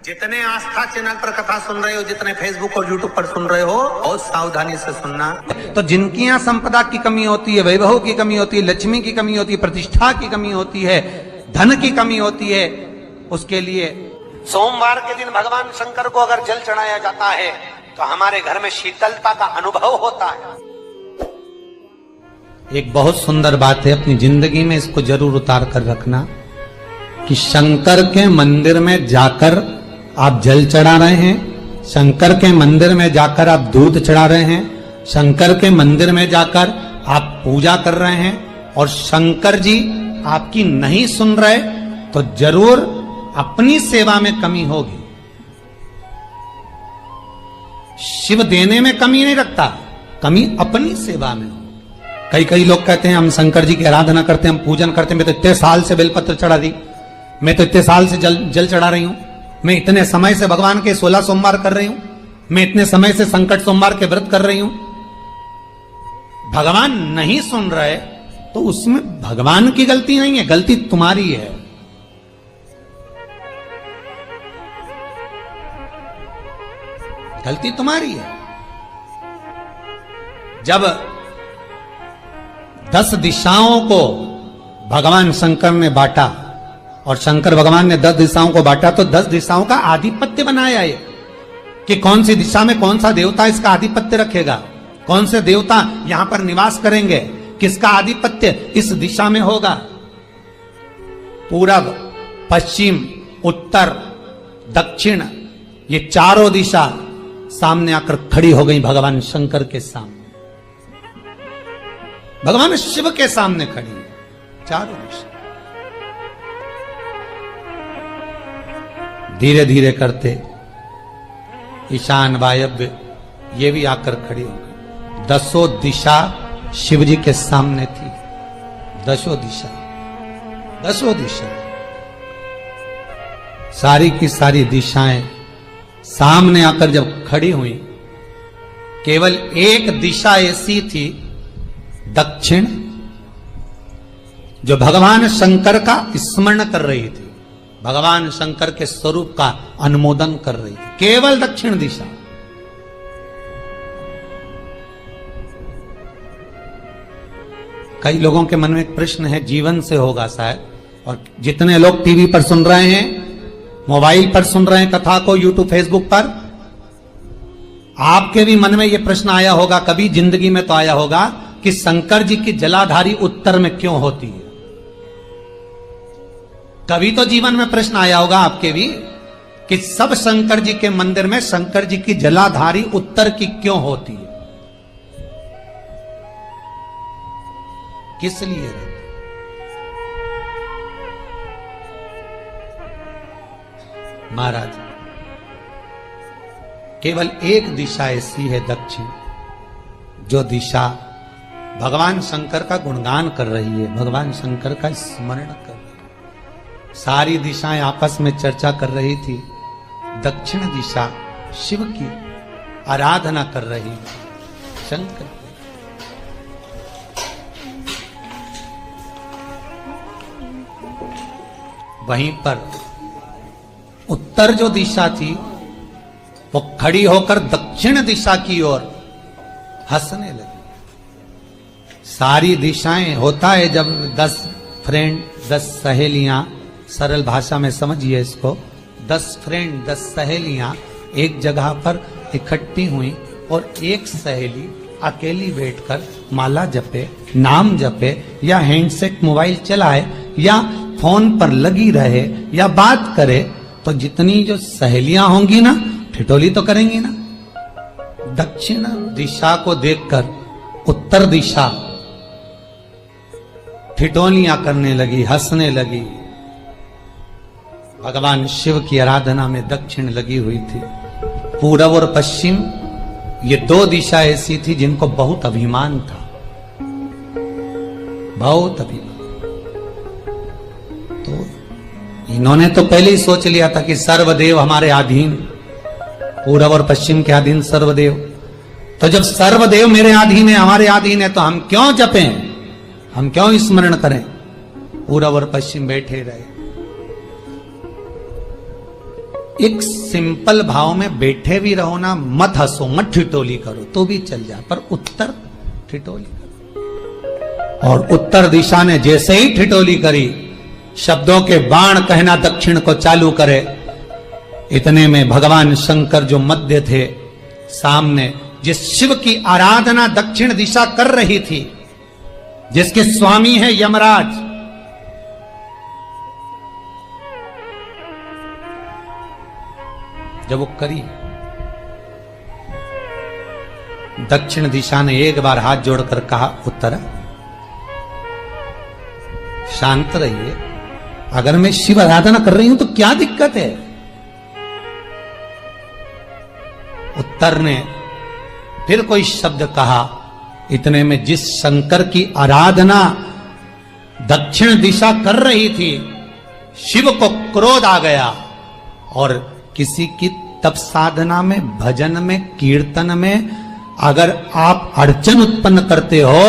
जितने आस्था चैनल पर कथा सुन रहे हो, जितने फेसबुक और यूट्यूब पर सुन रहे हो, बहुत सावधानी से सुनना। तो जिनकी यहाँ संपदा की कमी होती है, वैभव की कमी होती है, लक्ष्मी की कमी होती है, प्रतिष्ठा की कमी होती है, धन की कमी होती है, उसके लिए सोमवार के दिन भगवान शंकर को अगर जल चढ़ाया जाता है तो हमारे घर में शीतलता का अनुभव होता है। एक बहुत सुंदर बात है, अपनी जिंदगी में इसको जरूर उतार कर रखना कि शंकर के मंदिर में जाकर आप जल चढ़ा रहे हैं, शंकर के मंदिर में जाकर आप दूध चढ़ा रहे हैं, शंकर के मंदिर में जाकर आप पूजा कर रहे हैं और शंकर जी आपकी नहीं सुन रहे तो जरूर अपनी सेवा में कमी होगी। शिव देने में कमी नहीं रखता, कमी अपनी सेवा में हो। कई लोग कहते हैं हम शंकर जी की आराधना करते हैं, हम पूजन करते हैं, मैं तो इतने साल से बेलपत्र चढ़ा दी, मैं तो इतने साल से जल चढ़ा रही हूं, मैं इतने समय से भगवान के 16 सोमवार कर रही हूं, मैं इतने समय से संकट सोमवार के व्रत कर रही हूं। भगवान नहीं सुन रहे तो उसमें भगवान की गलती नहीं है, गलती तुम्हारी है। गलती तुम्हारी है। जब 10 दिशाओं को भगवान शंकर ने बांटा और शंकर भगवान ने 10 दिशाओं को बांटा तो 10 दिशाओं का आधिपत्य बनाया है कि कौन सी दिशा में कौन सा देवता इसका आधिपत्य रखेगा, कौन से देवता यहां पर निवास करेंगे, किसका आधिपत्य इस दिशा में होगा। पूरब, पश्चिम, उत्तर, दक्षिण, ये चारों दिशा सामने आकर खड़ी हो गई भगवान शंकर के सामने, भगवान शिव के सामने खड़ी चारों दिशा। धीरे धीरे करते ईशान, वायव्य ये भी आकर खड़ी हो गई। 10 दिशा शिव जी के सामने थी, 10 दिशा सारी की सारी दिशाएं सामने आकर जब खड़ी हुई, केवल एक दिशा ऐसी थी दक्षिण, जो भगवान शंकर का स्मरण कर रही थी, भगवान शंकर के स्वरूप का अनुमोदन कर रही थी, केवल दक्षिण दिशा। कई लोगों के मन में एक प्रश्न है, जीवन से होगा शायद, और जितने लोग टीवी पर सुन रहे हैं, मोबाइल पर सुन रहे हैं कथा को, यूट्यूब, फेसबुक पर, आपके भी मन में यह प्रश्न आया होगा, कभी जिंदगी में तो आया होगा कि शंकर जी की जलाधारी उत्तर में क्यों होती है। कभी तो जीवन में प्रश्न आया होगा आपके भी कि सब शंकर जी के मंदिर में शंकर जी की जलाधारी उत्तर की क्यों होती है, किस लिए रहती? महाराज, केवल एक दिशा ऐसी है दक्षिण, जो दिशा भगवान शंकर का गुणगान कर रही है, भगवान शंकर का स्मरण कर रही है। सारी दिशाएं आपस में चर्चा कर रही थी, दक्षिण दिशा शिव की आराधना कर रही है, शंकर। वहीं पर उत्तर जो दिशा थी वो खड़ी होकर दक्षिण दिशा की ओर हंसने लगी। सारी दिशाएं होता है जब 10 फ्रेंड, 10 सहेलियां, सरल भाषा में समझिए इसको, 10 फ्रेंड, 10 सहेलियां एक जगह पर इकट्ठी हुई और एक सहेली अकेली बैठकर माला जपे, नाम जपे, या हैंडसेट मोबाइल चलाए, या फोन पर लगी रहे, या बात करे, तो जितनी जो सहेलियां होंगी ना, ठिठोली तो करेंगी ना। दक्षिण दिशा को देखकर उत्तर दिशा ठिठोलियां करने लगी, हंसने लगी। भगवान शिव की आराधना में दक्षिण लगी हुई थी। पूरब और पश्चिम ये 2 दिशा ऐसी थी जिनको बहुत अभिमान था, बहुत अभिमान। तो इन्होंने तो पहले ही सोच लिया था कि सर्वदेव हमारे अधीन, पूरब और पश्चिम के अधीन सर्वदेव। तो जब सर्वदेव मेरे अधीन है, हमारे अधीन है, तो हम क्यों जपें, हम क्यों स्मरण करें। पूरब और पश्चिम बैठे रहे। एक सिंपल भाव में बैठे भी रहो ना, मत हंसो, मत ठिठोली करो तो भी चल जाए, पर उत्तर ठिठोली करो। और उत्तर दिशा ने जैसे ही ठिठोली करी, शब्दों के बाण कहना दक्षिण को चालू करे। इतने में भगवान शंकर जो मध्य थे सामने, जिस शिव की आराधना दक्षिण दिशा कर रही थी, जिसके स्वामी है यमराज, जब वो करी, दक्षिण दिशा ने एक बार हाथ जोड़कर कहा, उत्तर शांत रहिए, अगर मैं शिव आराधना कर रही हूं तो क्या दिक्कत है। उत्तर ने फिर कोई शब्द कहा। इतने में जिस शंकर की आराधना दक्षिण दिशा कर रही थी, शिव को क्रोध आ गया और किसी की तप साधना में, भजन में, कीर्तन में अगर आप अड़चन उत्पन्न करते हो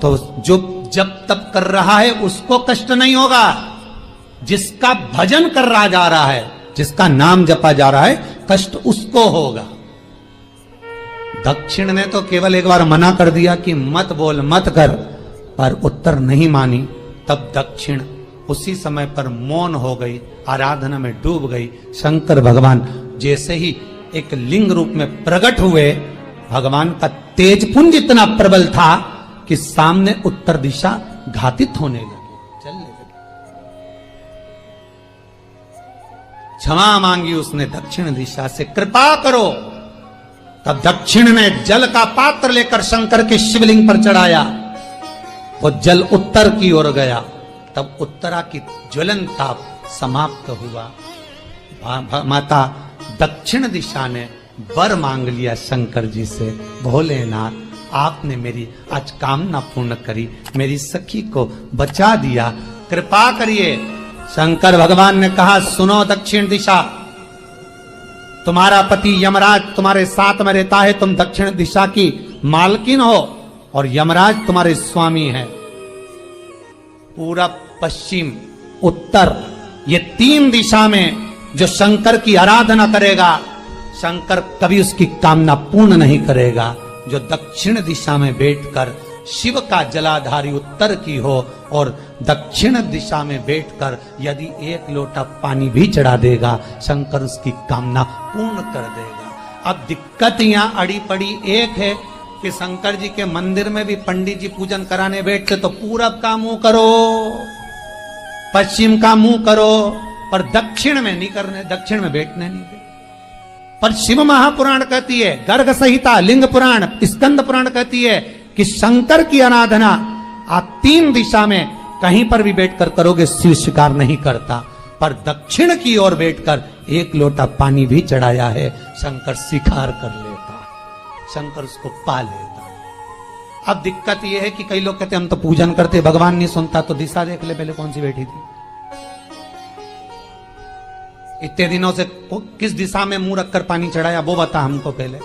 तो जो जब तप कर रहा है उसको कष्ट नहीं होगा, जिसका भजन कर रहा जा रहा है, जिसका नाम जपा जा रहा है, कष्ट उसको होगा। दक्षिण ने तो केवल एक बार मना कर दिया कि मत बोल, मत कर, पर उत्तर नहीं मानी। तब दक्षिण उसी समय पर मौन हो गई, आराधना में डूब गई। शंकर भगवान जैसे ही एक लिंग रूप में प्रकट हुए, भगवान का तेजपुंज इतना प्रबल था कि सामने उत्तर दिशा घातित होने लगी, चलने लगी। क्षमा मांगी उसने दक्षिण दिशा से, कृपा करो। तब दक्षिण ने जल का पात्र लेकर शंकर के शिवलिंग पर चढ़ाया, वो जल उत्तर की ओर गया। तब उत्तरा की ज्वलन ताप समाप्त हुआ। माता दक्षिण दिशा ने वर मांग लिया शंकर जी से, भोलेनाथ आपने मेरी आज कामना पूर्ण करी, मेरी सखी को बचा दिया, कृपा करिए। शंकर भगवान ने कहा, सुनो दक्षिण दिशा, तुम्हारा पति यमराज तुम्हारे साथ में रहता है, तुम दक्षिण दिशा की मालकिन हो और यमराज तुम्हारे स्वामी है। पूरब, पश्चिम, उत्तर, ये तीन दिशा में जो शंकर की आराधना करेगा, शंकर कभी उसकी कामना पूर्ण नहीं करेगा। जो दक्षिण दिशा में बैठकर शिव का जलाधारी उत्तर की हो और दक्षिण दिशा में बैठकर यदि एक लोटा पानी भी चढ़ा देगा, शंकर उसकी कामना पूर्ण कर देगा। अब दिक्कत यहां अड़ी पड़ी एक है कि शंकर जी के मंदिर में भी पंडित जी पूजन कराने बैठते तो पूरब का मुंह करो, पश्चिम का मुंह करो, पर दक्षिण में नहीं करने, दक्षिण में बैठने नहीं दे। पर शिव महापुराण कहती है, गर्ग संहिता, लिंग पुराण, स्कंद पुराण कहती है कि शंकर की आराधना आप तीन दिशा में कहीं पर भी बैठकर करोगे, शिव स्वीकार नहीं करता। पर दक्षिण की ओर बैठकर एक लोटा पानी भी चढ़ाया है, शंकर स्वीकार कर लेता, शंकर उसको पा लेता। अब दिक्कत यह है कि कई लोग कहते हम तो पूजन करते, भगवान नहीं सुनता, तो दिशा देख ले पहले कौन सी बैठी थी। इतने दिनों से किस दिशा में मुंह रखकर पानी चढ़ाया, वो बता हमको पहले।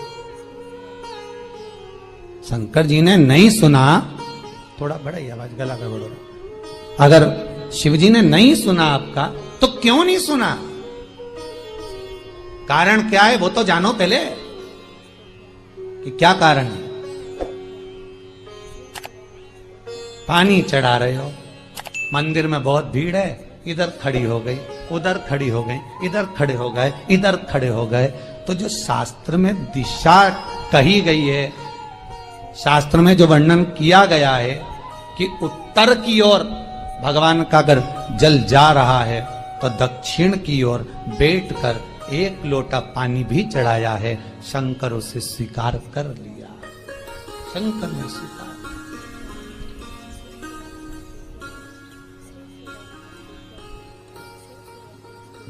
शंकर जी ने नहीं सुना, थोड़ा बड़ा ही आवाज, गला का बड़ा। अगर शिव जी ने नहीं सुना आपका, तो क्यों नहीं सुना, कारण क्या है वो तो जानो पहले कि क्या कारण है। पानी चढ़ा रहे हो, मंदिर में बहुत भीड़ है, इधर खड़ी हो गई, उधर खड़ी हो गई, इधर खड़े हो गए, इधर खड़े हो गए। तो जो शास्त्र में दिशा कही गई है, शास्त्र में जो वर्णन किया गया है कि उत्तर की ओर भगवान का अगर जल जा रहा है तो दक्षिण की ओर बैठकर एक लोटा पानी भी चढ़ाया है, शंकर उसे स्वीकार कर लिया, शंकर ने स्वीकार।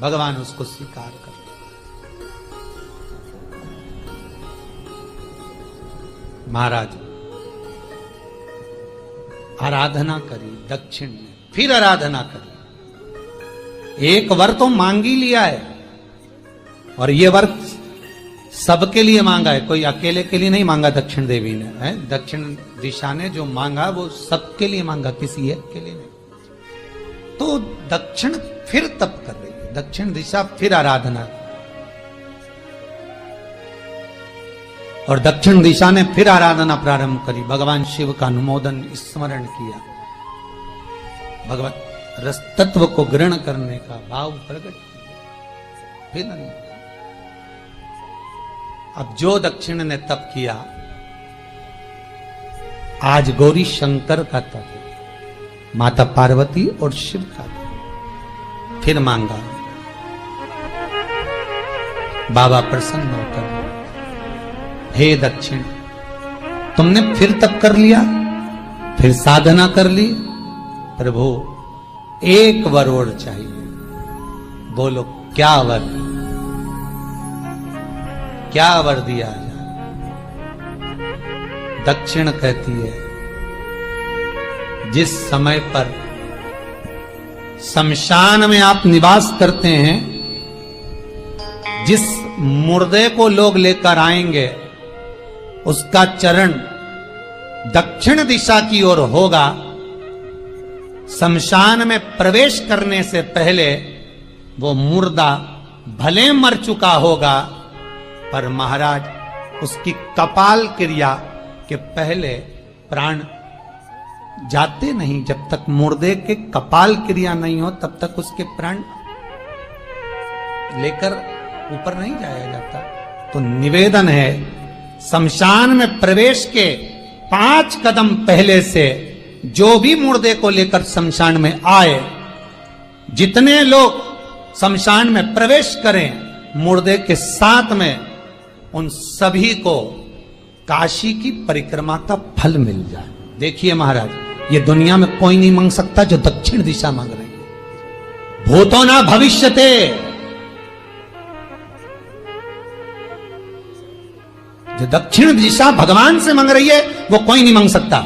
भगवान उसको स्वीकार कर। महाराज आराधना करी दक्षिण में, फिर आराधना करी। एक वर तो मांग ही लिया है, और ये वर सबके लिए मांगा है, कोई अकेले के लिए नहीं मांगा दक्षिण देवी ने, है दक्षिण दिशा ने जो मांगा वो सबके लिए मांगा, किसी एक के लिए नहीं। तो दक्षिण फिर तप कर रही है, दक्षिण दिशा फिर आराधना और दक्षिण दिशा ने फिर आराधना प्रारंभ करी, भगवान शिव का अनुमोदन स्मरण किया, भगवत रस तत्व को ग्रहण करने का भाव प्रकट किया। फिर अब जो दक्षिण ने तप किया, आज गौरी शंकर का तप है, माता पार्वती और शिव का तप। फिर मांगा, बाबा प्रसन्न होकर, हे दक्षिण, तुमने फिर तप कर लिया, फिर साधना कर ली, प्रभु एक वर और चाहिए। बोलो क्या वर, क्या वर दिया जाए? दक्षिण कहती है, जिस समय पर शमशान में आप निवास करते हैं, जिस मुर्दे को लोग लेकर आएंगे, उसका चरण दक्षिण दिशा की ओर होगा। शमशान में प्रवेश करने से पहले वो मुर्दा भले मर चुका होगा, पर महाराज उसकी कपाल क्रिया के पहले प्राण जाते नहीं। जब तक मुर्दे के कपाल क्रिया नहीं हो, तब तक उसके प्राण लेकर ऊपर नहीं जाया जाता। तो निवेदन है, शमशान में प्रवेश के 5 कदम पहले से जो भी मुर्दे को लेकर शमशान में आए, जितने लोग शमशान में प्रवेश करें मुर्दे के साथ में, उन सभी को काशी की परिक्रमा का फल मिल जाए। देखिए महाराज, ये दुनिया में कोई नहीं मांग सकता जो दक्षिण दिशा मांग रही है। भूतो ना भविष्यते, जो दक्षिण दिशा भगवान से मांग रही है वो कोई नहीं मांग सकता।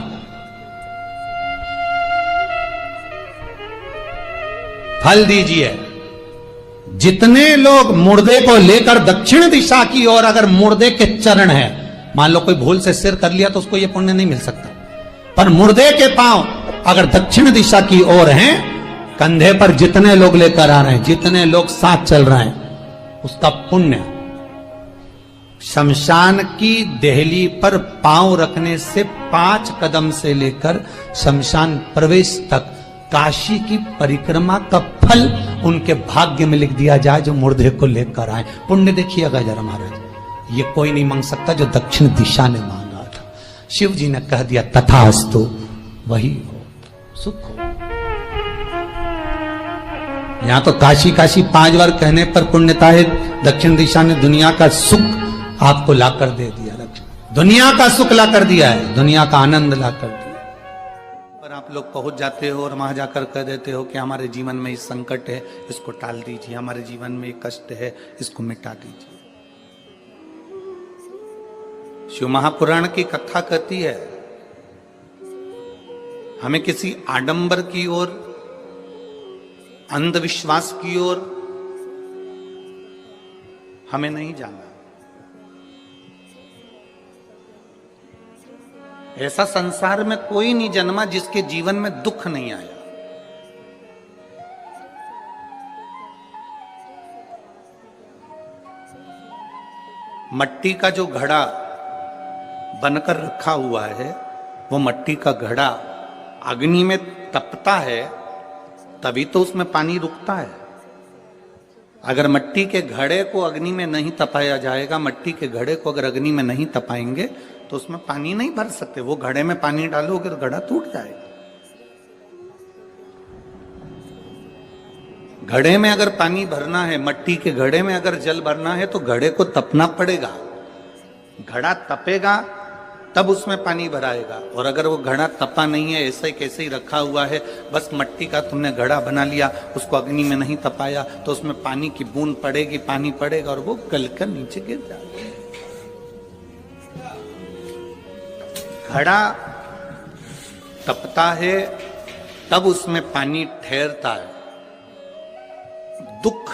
फल दीजिए। जितने लोग मुर्दे को लेकर दक्षिण दिशा की ओर, अगर मुर्दे के चरण है, मान लो कोई भूल से सिर कर लिया तो उसको ये पुण्य नहीं मिल सकता, पर मुर्दे के पांव अगर दक्षिण दिशा की ओर हैं, कंधे पर जितने लोग लेकर आ रहे हैं, जितने लोग साथ चल रहे हैं, उसका पुण्य शमशान की देहली पर पांव रखने से 5 कदम से लेकर शमशान प्रवेश तक काशी की परिक्रमा का फल उनके भाग्य में लिख दिया जाए, जो मुर्दे को लेकर आए। पुण्य देखिएगा जरा महाराज, ये कोई नहीं मांग सकता जो दक्षिण दिशा ने मांगा था। शिव जी ने कह दिया तथास्तु, वही हो, सुख हो। यहां तो काशी काशी 5 बार कहने पर पुण्यता है। दक्षिण दिशा ने दुनिया का सुख आपको लाकर दे दिया, दुनिया का सुख लाकर दिया है, दुनिया का आनंद लाकर दिया। पर आप लोग पहुंच जाते हो और वहां जाकर कह देते हो कि हमारे जीवन में ये संकट है, इसको टाल दीजिए, हमारे जीवन में ये कष्ट है, इसको मिटा दीजिए। शिव महापुराण की कथा कहती है, हमें किसी आडंबर की ओर, अंधविश्वास की ओर हमें नहीं जाना। ऐसा संसार में कोई नहीं जन्मा जिसके जीवन में दुख नहीं आया। मट्टी का जो घड़ा बनकर रखा हुआ है, वो मट्टी का घड़ा अग्नि में तपता है, तभी तो उसमें पानी रुकता है। अगर मट्टी के घड़े को अग्नि में नहीं तपाया जाएगा, मट्टी के घड़े को अगर अग्नि में नहीं तपाएंगे तो उसमें पानी नहीं भर सकते। वो घड़े में पानी डालोगे तो घड़ा टूट जाएगा। घड़े में अगर पानी भरना है, मट्टी के घड़े में अगर जल भरना है, तो घड़े को तपना पड़ेगा। घड़ा तपेगा तब उसमें पानी भराएगा। और अगर वो घड़ा तपा नहीं है, ऐसे कैसे ही रखा हुआ है, बस मट्टी का तुमने घड़ा बना लिया, उसको अग्नि में नहीं तपाया, तो उसमें पानी की बूंद पड़ेगी, पानी पड़ेगा और वो गलकर नीचे गिर जाएगा। घड़ा तपता है तब उसमें पानी ठहरता है। दुख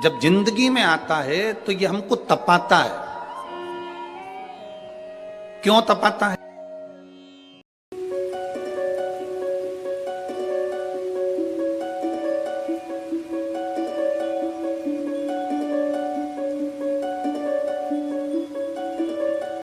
जब जिंदगी में आता है तो ये हमको तपाता है। क्यों तपाता है?